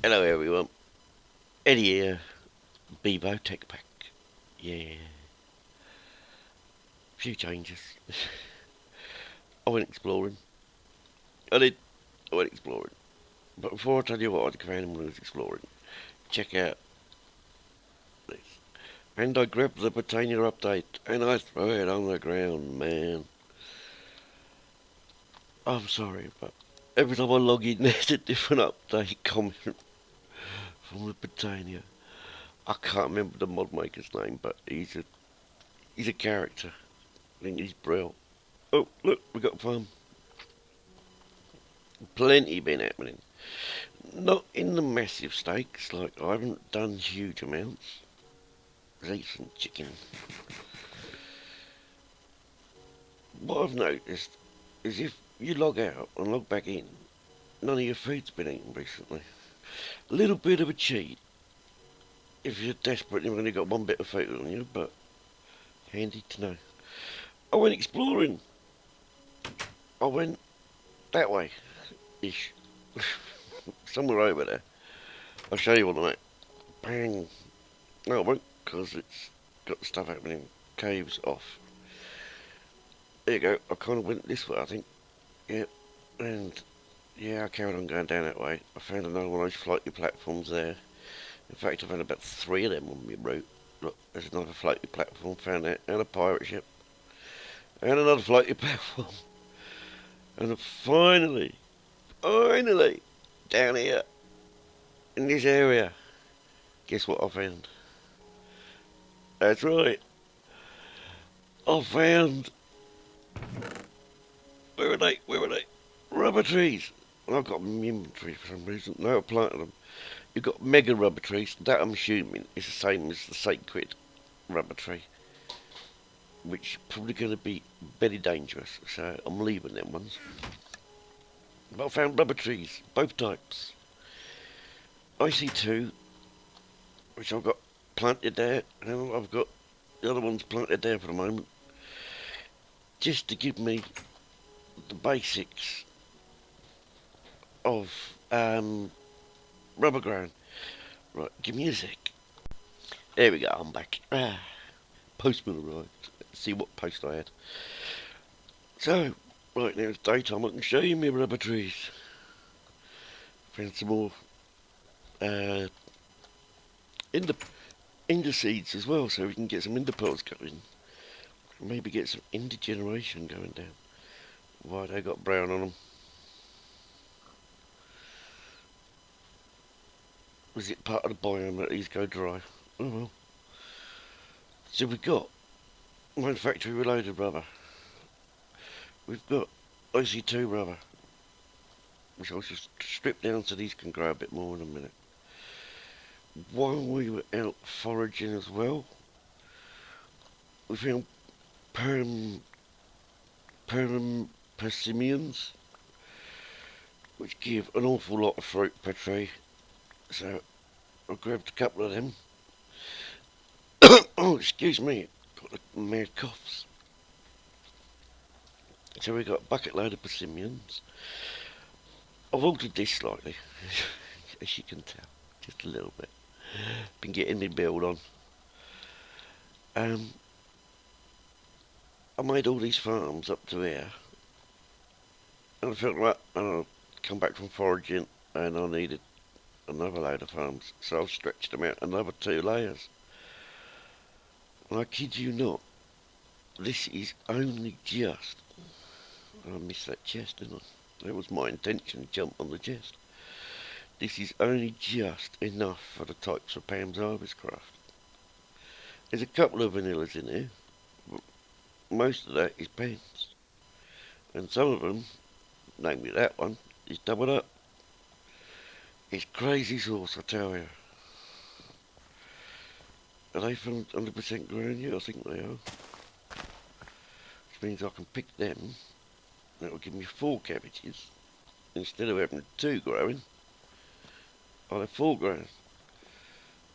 Hello everyone, Eddie here, Bevo Tech Pack. Yeah, few changes. I went exploring. I did. I went exploring. But before I tell you what I found when I was exploring, check out this. And I grabbed the Britannia update and I threw it on the ground, man. I'm sorry, but every time I log in, there's a different update coming from the Britannia. I can't remember the mod maker's name, but he's a character. I think he's brilliant. Oh, look, we got a farm. Plenty been happening. Not in the massive stakes, like I haven't done huge amounts. Decent chicken. What I've noticed is if you log out and log back in, none of your food's been eaten recently. A little bit of a cheat if you're desperate and you've only got one bit of food on you, but handy to know. I went exploring. I went that way, ish. Somewhere over there. I'll show you on the map. Bang. No, I won't, because it's got stuff happening. Caves off. There you go. I kind of went this way, I think. Yep. And yeah, I carried on going down that way. I found another one of those floaty platforms there. In fact, I found about 3 of them on my route. Look, there's another floaty platform. Found that. And a pirate ship. And another floaty platform. And finally, down here, in this area, guess what I found? That's right. I found... Where are they? Where are they? Rubber trees. And I've got them in inventory for some reason. No, I planted them. You've got mega rubber trees. That, I'm assuming, is the same as the sacred rubber tree. Which is probably going to be very dangerous. So I'm leaving them ones. But I found rubber trees. Both types. I see 2. Which I've got planted there. And I've got the other ones planted there for the moment. Just to give me the basics of rubber ground. Right, give me a sec. There we go, I'm back. Postman arrived. Let's see what post I had. So, right now it's daytime. I can show you my rubber trees. Found some more ender seeds as well, so we can get some ender pearls going. Maybe get some ender generation going down. Why they got brown on them? Was it part of the biome that these go dry? Oh well. So we've got factory reloaded rubber. We've got IC2 rubber, which I'll just strip down so these can grow a bit more in a minute. While we were out foraging as well, we found persimmons, which give an awful lot of fruit per tree. So I grabbed a couple of them. Oh, excuse me, got the mad coughs. So we got a bucket load of persimmons. I've altered this slightly, as you can tell, just a little bit. Been getting my build on. I made all these farms up to here, and I felt like I'd come back from foraging and I needed another load of farms, so I've stretched them out another 2 layers. And I kid you not, this is only just... I missed that chest, didn't I? That was my intention, to jump on the chest. This is only just enough for the types of Pam's Harvest Craft. There's a couple of vanillas in here, but most of that is Pam's. And some of them, namely that one, is doubled up. It's crazy sauce, I tell you. Are they from 100% grown yet? I think they are. Which means I can pick them. That will give me 4 cabbages. Instead of having 2 growing, I'll have 4 growing.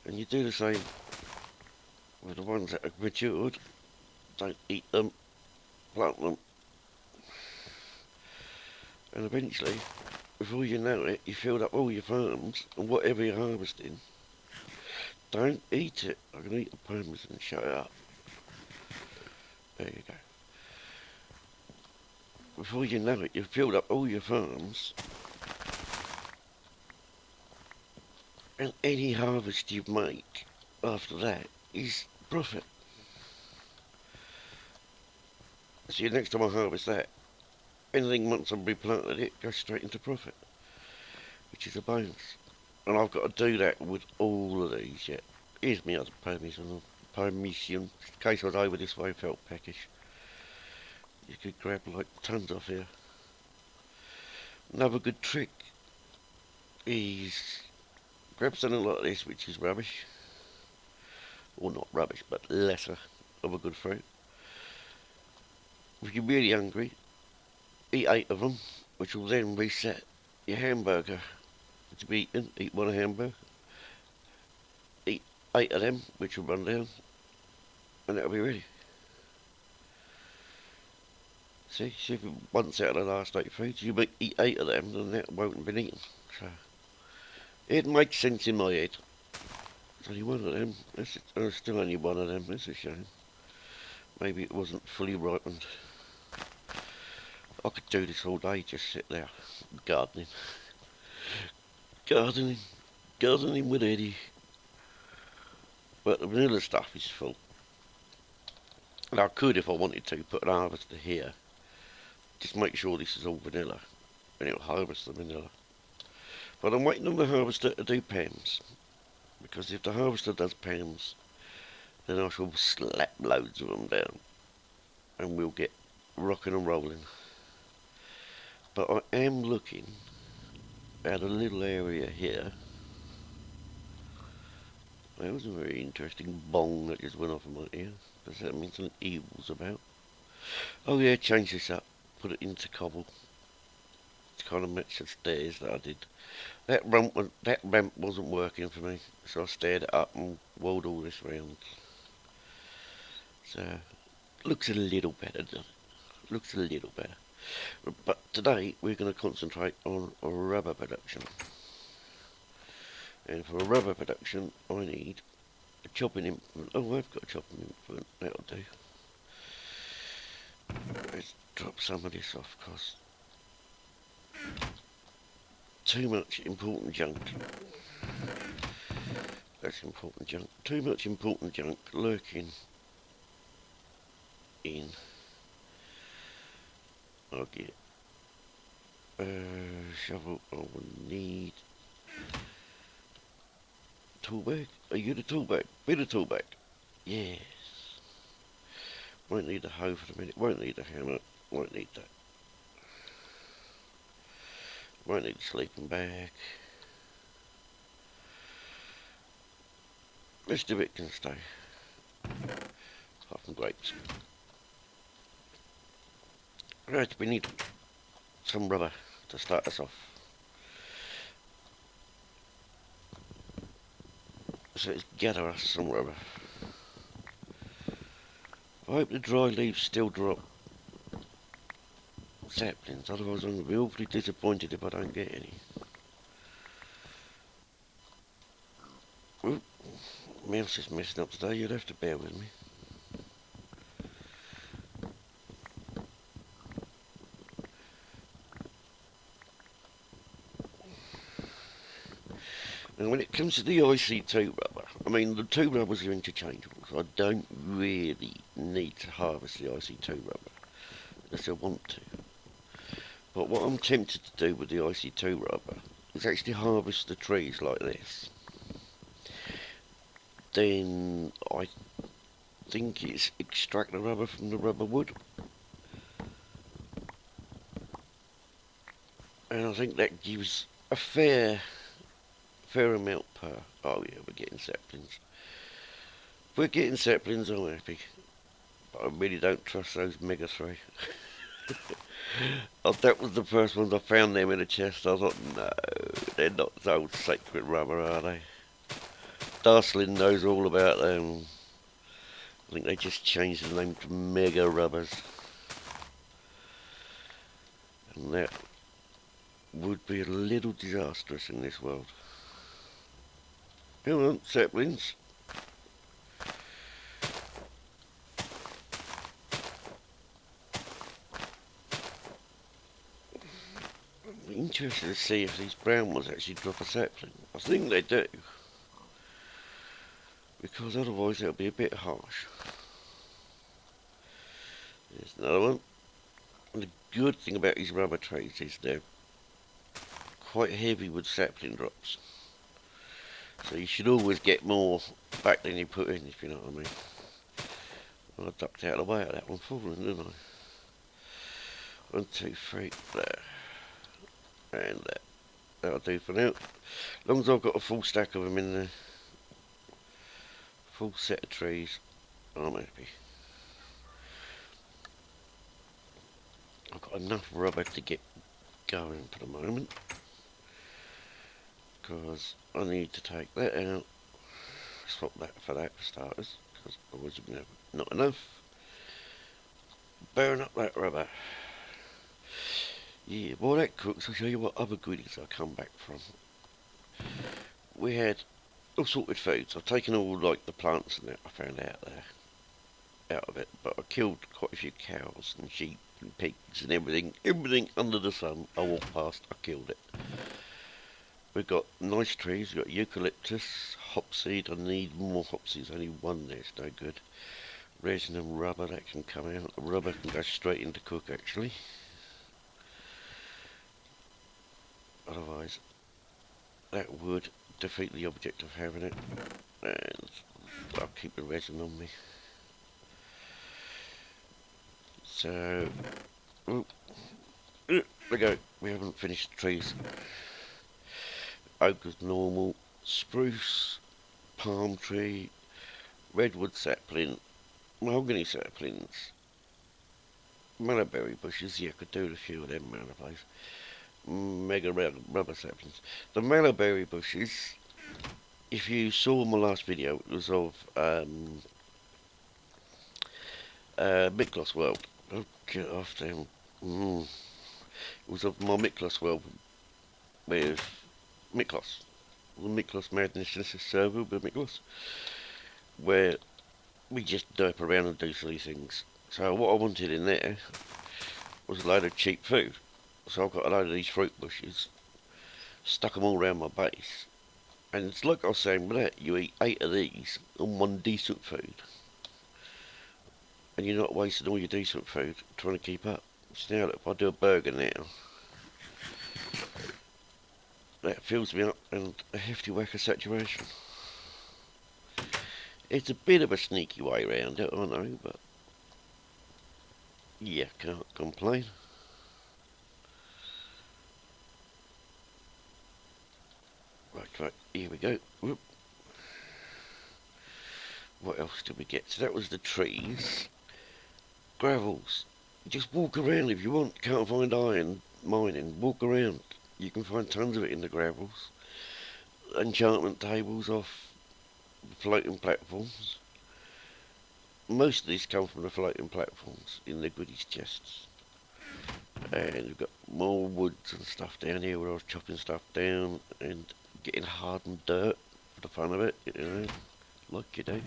And you do the same with the ones that are matured. Don't eat them, plant them. And eventually, before you know it, you filled up all your farms, and whatever you're harvesting, don't eat it. I can eat the plums and shut it up. There you go. Before you know it, you've filled up all your farms, and any harvest you make after that is profit. So next time I harvest that, anything once I've replanted it goes straight into profit, which is a bonus. And I've got to do that with all of these yet. Here's my other permission, in case I was over this way, felt peckish. You could grab like tons off here. Another good trick is grab something like this, which is rubbish, or not rubbish, but lesser of a good fruit. If you're really hungry, eat 8 of them, which will then reset your hamburger to be eaten. Eat one hamburger, eat 8 of them, which will run down, and that'll be ready. See if once out of the last 8 foods, you eat 8 of them, then that won't have been eaten. So it makes sense in my head. It's only one of them. There's still only one of them. That's a shame. Maybe it wasn't fully ripened. I could do this all day, just sit there, gardening. Gardening with Eddie. But the vanilla stuff is full. And I could, if I wanted to, put an harvester here. Just make sure this is all vanilla, and it'll harvest the vanilla. But I'm waiting on the harvester to do pans, because if the harvester does pans, then I shall slap loads of them down, and we'll get rocking and rolling. But I am looking at a little area here. That was a very interesting bong that just went off in my ear. Does that mean some evil's about? Oh yeah, change this up. Put it into cobble to kind of match the stairs that I did. That ramp wasn't working for me, so I staired it up and walled all this round. So looks a little better, doesn't it? Looks a little better. But today we're going to concentrate on rubber production. And for rubber production, I need a chopping implement. Oh, I've got a chopping implement. That'll do. Let's drop some of this off, because too much important junk. That's important junk. Too much important junk lurking in. I'll get shovel. I will need tool bag. Are you the tool bag? Be the tool bag. Yes. Won't need the hoe for a minute. Won't need the hammer. Won't need that. Won't need the sleeping bag. Rest of it can stay. Apart from grapes. Right, we need some rubber to start us off. So let's gather us some rubber. I hope the dry leaves still drop saplings, otherwise I'm going to be awfully disappointed if I don't get any. Oop, mouse is messing up today, you'll have to bear with me. And when it comes to the IC2 rubber, I mean the two rubbers are interchangeable, so I don't really need to harvest the IC2 rubber, unless I want to. But what I'm tempted to do with the IC2 rubber is actually harvest the trees like this. Then I think it's extract the rubber from the rubber wood. And I think that gives a fair amount per. Oh yeah, we're getting saplings. If we're getting saplings, I'm happy. But I really don't trust those Mega 3. Oh, that was the first ones I found them in a chest. I thought, no, they're not so sacred rubber, are they? Darslin knows all about them. I think they just changed the name to Mega Rubbers. And that would be a little disastrous in this world. Come on, saplings. I'm interested to see if these brown ones actually drop a sapling. I think they do, because otherwise it'll be a bit harsh. There's another one. And the good thing about these rubber trees is they're quite heavy with sapling drops. So you should always get more back than you put in, if you know what I mean. Well, I ducked out of the way of that one falling, didn't I? 1, 2, 3, there. And there. That'll do for now. As long as I've got a full stack of them in there. Full set of trees, I'm happy. I've got enough rubber to get going for the moment. Because I need to take that out. Swap that for starters. Because otherwise we're going to have not enough. Burn up that rubber. Yeah, while that cooks, I'll show you what other goodies I come back from. We had assorted foods. I've taken all like the plants and that I found out of it, but I killed quite a few cows and sheep and pigs and everything under the sun. I walked past, I killed it. We've got nice trees. We've got eucalyptus, hopseed. I need more hopseeds. Only one there's no good. Resin and rubber, that can come out. The rubber can go straight into cook actually. Otherwise, that would defeat the object of having it. And I'll keep the resin on me. So, there we go. We haven't finished the trees. Oak is normal. Spruce, palm tree, redwood sapling, mahogany saplings, mulberry bushes. Yeah, I could do a few of them around the place. Mega rubber saplings. The mulberry bushes, if you saw my last video, it was of MacLeod world. Oh, get off them. It was of my MacLeod world with MacLeod. The MacLeod Madness server with MacLeod, where we just dope around and do silly things. So what I wanted in there was a load of cheap food. So I've got a load of these fruit bushes, stuck them all around my base, and it's like I was saying with that, you eat 8 of these on one decent food, and you're not wasting all your decent food trying to keep up. So now if I do a burger now, that fills me up and a hefty whack of saturation. It's a bit of a sneaky way around it, I know, but yeah, can't complain. Right, here we go. Whoop. What else did we get? So that was the trees. Gravels. Just walk around if you want. Can't find iron mining. Walk around. You can find tons of it in the gravels. Enchantment tables off floating platforms. Most of these come from the floating platforms in the goodies chests. And we've got more woods and stuff down here where I was chopping stuff down and getting hardened dirt for the fun of it, you know, like you do.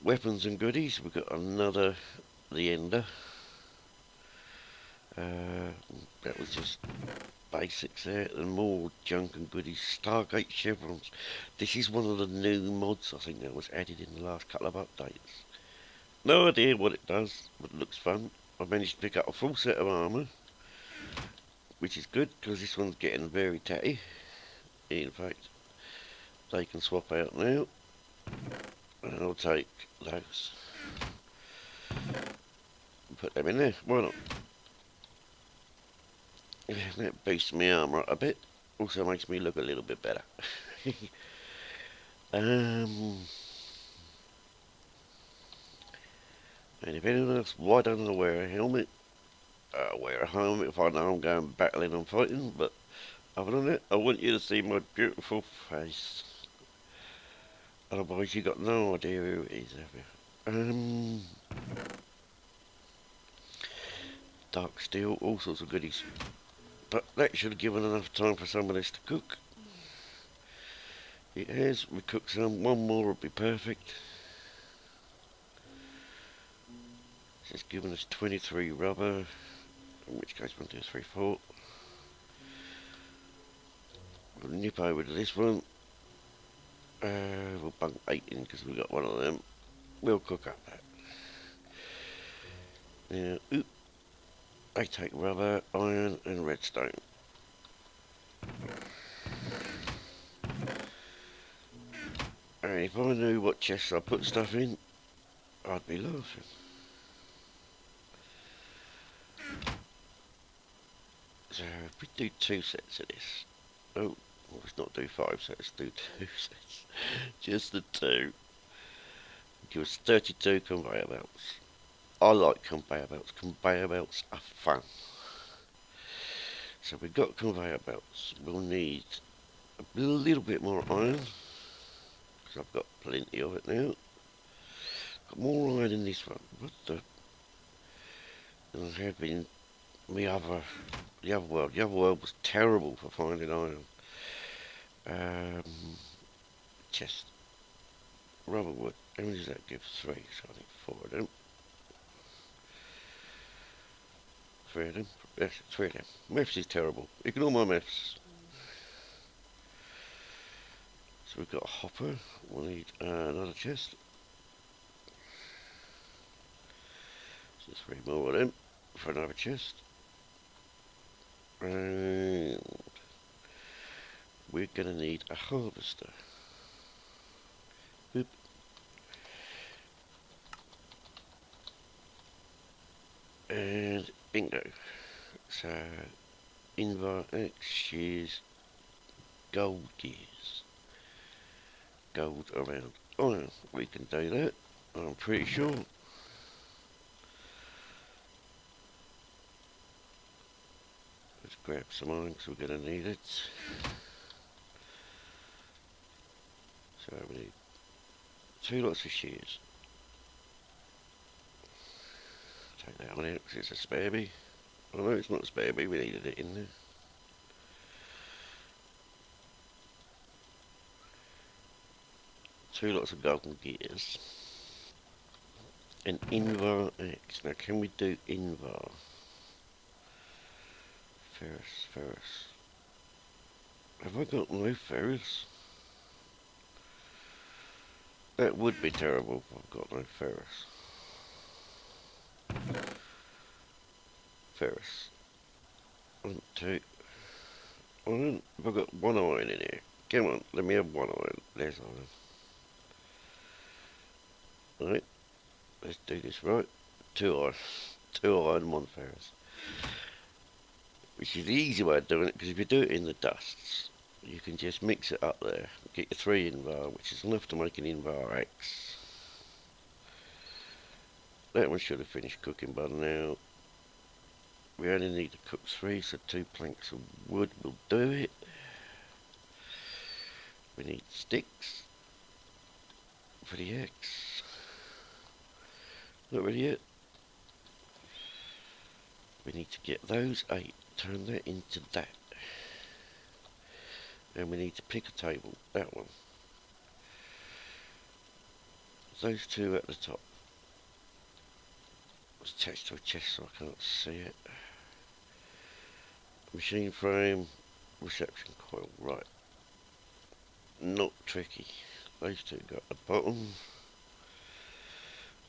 Weapons and goodies, we've got another, the Ender. That was just basics there, and more junk and goodies. Stargate chevrons. This is one of the new mods, I think, that was added in the last couple of updates. No idea what it does, but it looks fun. I managed to pick up a full set of armour, which is good, because this one's getting very tatty. In fact, they can swap out now, and I'll take those. Put them in there, why not? That boosts my armour up a bit, also makes me look a little bit better. And if anyone else, why don't I wear a helmet? I'll wear a helmet if I know I'm going battling and fighting, but other than that, I want you to see my beautiful face. Otherwise you got no idea who it is, have you? Dark steel, all sorts of goodies. But that should have given enough time for some of this to cook. It has. We cook some. One more would be perfect. It's given us 23 rubber, in which case 1, 2, 3, 4. We'll nip over to this one. We'll bunk 8 in because we've got one of them. We'll cook up that. Now, they take rubber, iron and redstone. And if I knew what chests I put stuff in, I'd be laughing. So if we do 2 sets of this. Oh, let's not do 5 sets, do 2 sets. Just the 2. Give us 32 conveyor belts. I like conveyor belts. Conveyor belts are fun. So we've got conveyor belts. We'll need a little bit more iron, because I've got plenty of it now. Got more iron in this one. What the? Than I have been the other world. The other world was terrible for finding iron. Chest. Rubber wood. How many does that give? 3, so I need 4 of them. 3 of them. Yes, 3 of them. Maths is terrible. Ignore my maths. So we've got a hopper. We'll need another chest. So 3 more of them for another chest. And we're going to need a harvester. Boop. And bingo. So Invar X is gold gears. Gold around iron. We can do that, I'm pretty sure. Let's grab some iron because we're going to need it. So we need 2 lots of shears. Take that one out because it's a spare bee. Oh no, it's not a spare bee, we needed it in there. Two lots of golden gears. And Invar X. Now can we do Invar? Ferrous. Have I got no ferrous? That would be terrible if I've got no ferrous. Ferrous. 1, 2. Iron. I've got 1 iron in here. Come on, let me have 1 iron. There's iron. Right. Let's do this right. 2 iron. 2 iron, 1 ferrous. Which is the easy way of doing it, because if you do it in the dusts, you can just mix it up there. Get your 3 Invar, which is enough to make an Invar X. That one should have finished cooking by now. We only need to cook 3, so 2 planks of wood will do it. We need sticks for the X. Not ready yet. We need to get those 8, turn that into that. And we need to pick a table, that one. Those 2 at the top. It's attached to a chest so I can't see it. Machine frame, reception coil, right. Not tricky. Those 2 go at the bottom.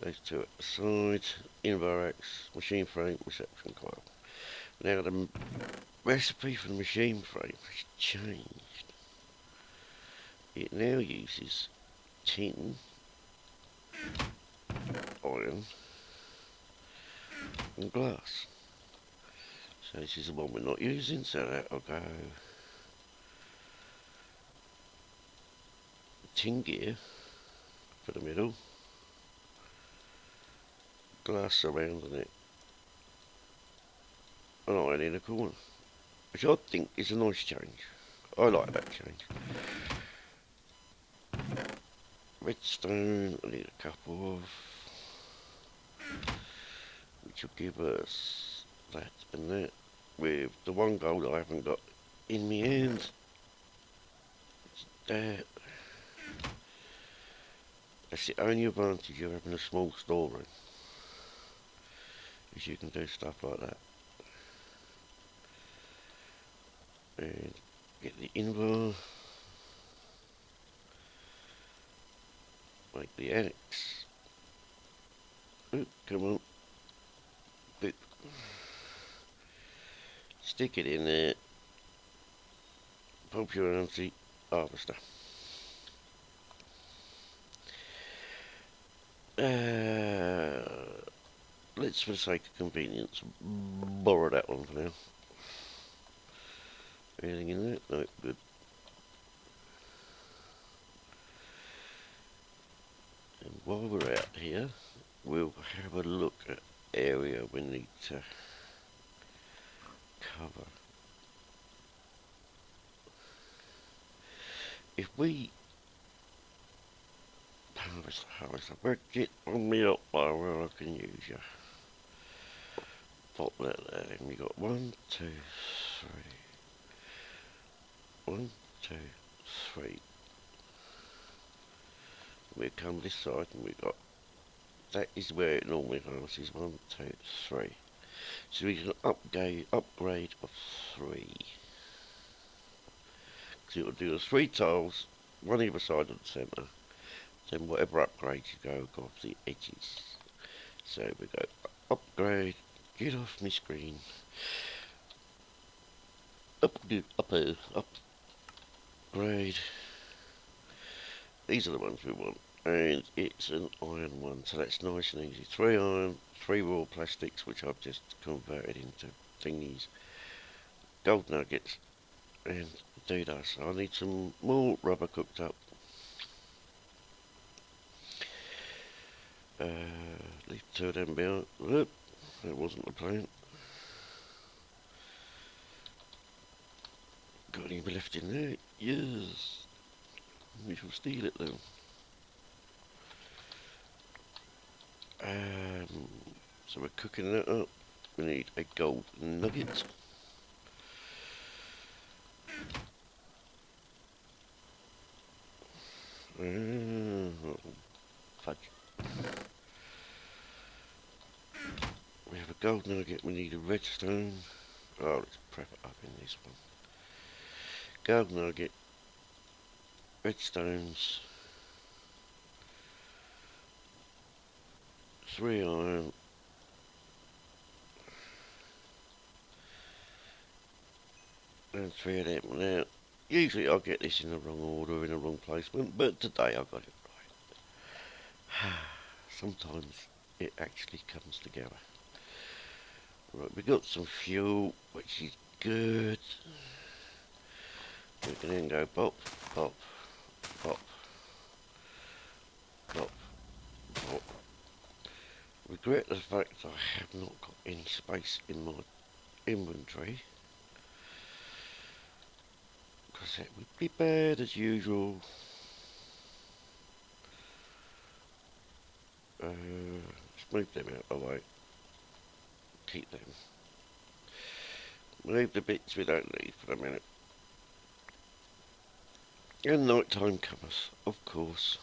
Those 2 at the side. Invar X, machine frame, reception coil. Now the recipe for the machine frame has changed. It now uses tin, iron, and glass. So this is the one we're not using, so that'll go tin gear for the middle, glass surrounding it, and iron in the corner, which I think is a nice change. I like that change. Redstone, I need a couple of, which will give us that and that. with the one gold I haven't got in my hands. That, that's the only advantage of having a small storeroom, is you can do stuff like that. And get the invar, make the axe. Oop, come on. Boop. Stick it in there. Pop your anti-harvester. Let's, for the sake of convenience, borrow that one for now. Anything in there? No, good. And while we're out here, we'll have a look at area we need to cover. If we harvest a budget on me up by where I can use you. Pop that there, and we got 1, 2, 3. 1, 2, 3. We come this side and we got, that is where it normally harvests, 1, 2, 3. So we can upgrade of 3. So it'll do us 3 tiles, one either side of the centre. Then whatever upgrade you go off the edges. So we go upgrade, get off my screen. Upgrade. These are the ones we want. And it's an iron one, so that's nice and easy. 3 iron, 3 raw plastics, which I've just converted into thingies. Gold nuggets, and doodah. So I need some more rubber cooked up. Leave 2 of them behind. Whoop, that wasn't the plan. Got any left in there? Yes. We shall steal it then. So we're cooking that up. We need a gold nugget. Fudge. We have a gold nugget, we need a redstone. Oh, let's prep it up in this one. Gold nugget, redstones, 3 iron, and 3 of them. Now, usually I'll get this in the wrong order, in the wrong placement, but today I got it right. Sometimes it actually comes together. Right, we got some fuel, which is good. We can then go pop, pop, pop, pop, pop. Regret the fact I have not got any space in my inventory, because that would be bad as usual. Let's move them out of the way. Keep them. Move the bits we don't need for a minute. And night time comes, of course.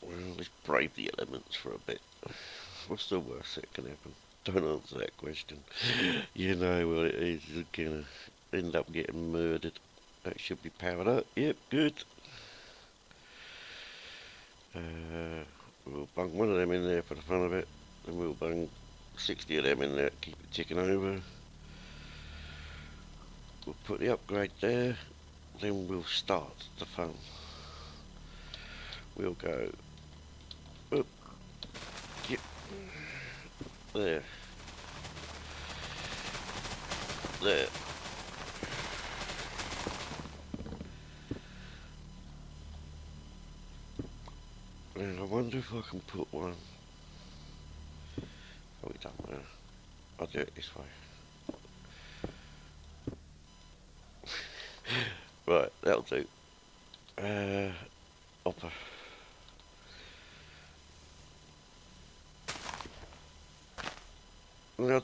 Well, let's brave the elements for a bit. What's the worst that can happen? Don't answer that question. You know what it is. You're gonna end up getting murdered. That should be powered up. Yep, good. We'll bung 1 of them in there for the fun of it. Then we'll bung 60 of them in there, keep it ticking over. We'll put the upgrade there. Then we'll start the fun. We'll go up, yep, there, there. And I wonder if I can put one. Oh, we don't know. I'll do it this way. Right, that'll do. Hopper. Now,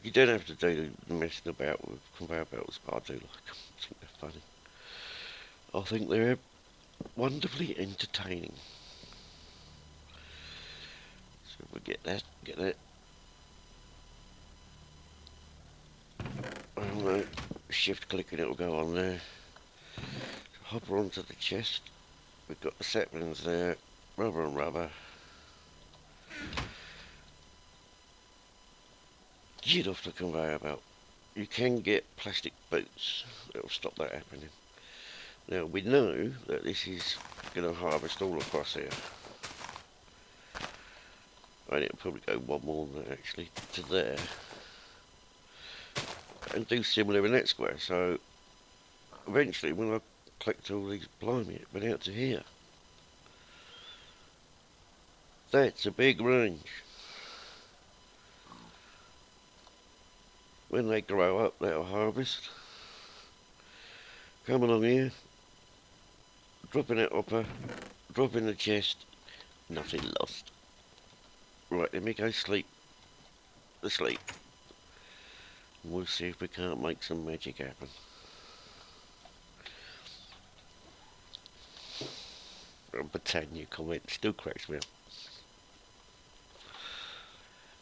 you don't have to do the messing about with conveyor belts, but I do like them. I think they're funny. I think they're wonderfully entertaining. So if we get that. I don't know, shift clicking it'll go on there. Hop onto the chest. We've got the saplings there, rubber and rubber. Get off the conveyor belt. You can get plastic boots that'll stop that happening. Now we know that this is going to harvest all across here. And it'll probably go one more than that actually to there. And do similar in that square. So eventually when I collect all these, blimey, it went out to here. That's a big range. When they grow up, they'll harvest. Come along here, drop in that hopper, drop in the chest, nothing lost. Right, let me go sleep. Asleep. We'll see if we can't make some magic happen. Britannia comment still cracks me up.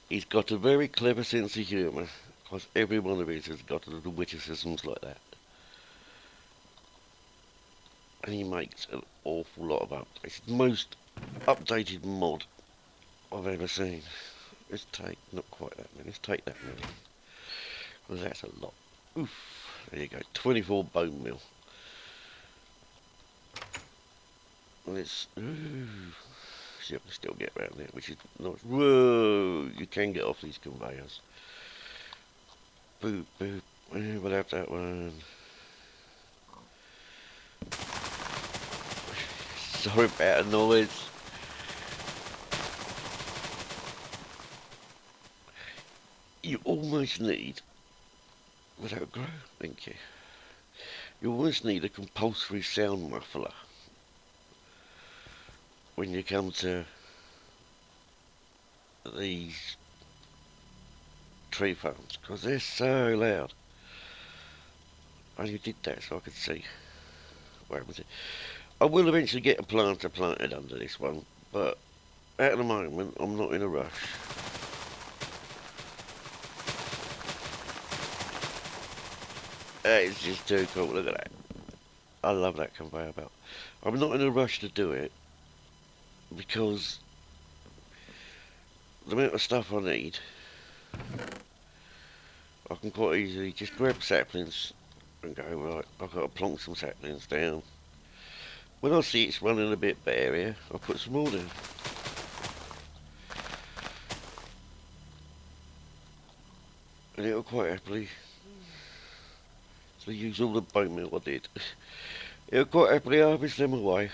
He's got a very clever sense of humour, because every one of his has got little witticisms like that. And he makes an awful lot of updates. It's the most updated mod I've ever seen. Let's take, not quite that many, let's take that many. Because that's a lot. Oof, there you go, 24 bone meal. Let's, see if I can still get around there, which is nice. Whoa, you can get off these conveyors. Boop, boop, we'll have that one. Sorry about the noise. You almost need, without grow, thank you. You almost need a compulsory sound muffler when you come to these tree farms, because they're so loud. I only did that so I could see where was it. I will eventually get a planter planted under this one, but at the moment I'm not in a rush. That is just too cool, look at that. I love that conveyor belt. I'm not in a rush to do it because the amount of stuff I need, I can quite easily just grab saplings and go, right, I've got to plonk some saplings down. When I see it's running a bit bare here, I'll put some more down. And it'll quite happily, so use all the bone meal I did, it'll quite happily harvest them away.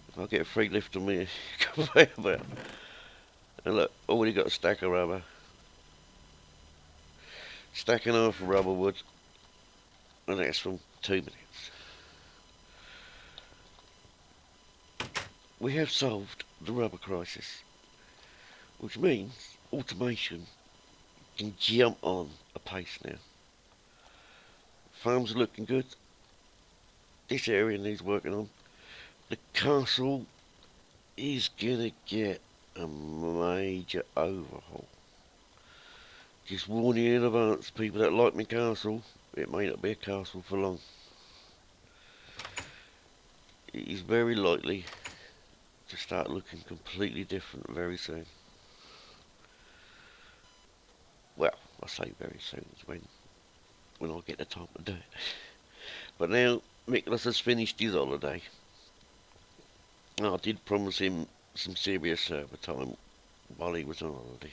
If I get a free lift on me, conveyor belt. And look, already got a stack of rubber. Stack and a half of rubber wood. And that's from 2 minutes. We have solved the rubber crisis, which means automation can jump on a pace now. Farms are looking good. This area needs working on. The castle is gonna get a major overhaul. Just warning you in advance, people that like my castle, it may not be a castle for long. It is very likely to start looking completely different very soon. Well, I say very soon, it's when I get the time to do it. But now, Nicholas has finished his holiday. I did promise him some serious server time while he was on holiday.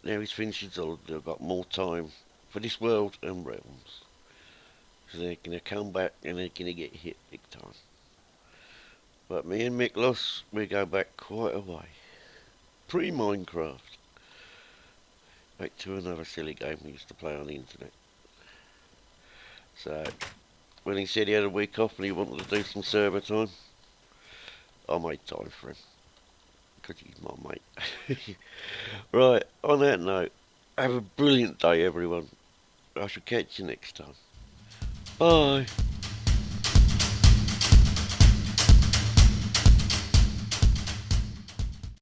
Now he's finished his holiday, I've got more time for this world and realms. So they're going to come back and they're going to get hit big time. But me and Miklos, we go back quite a way. Pre-Minecraft. Back to another silly game we used to play on the internet. So, when he said he had a week off and he wanted to do some server time, I made time for him. because he's my mate. Right, on that note, have a brilliant day, everyone. I shall catch you next time. Bye.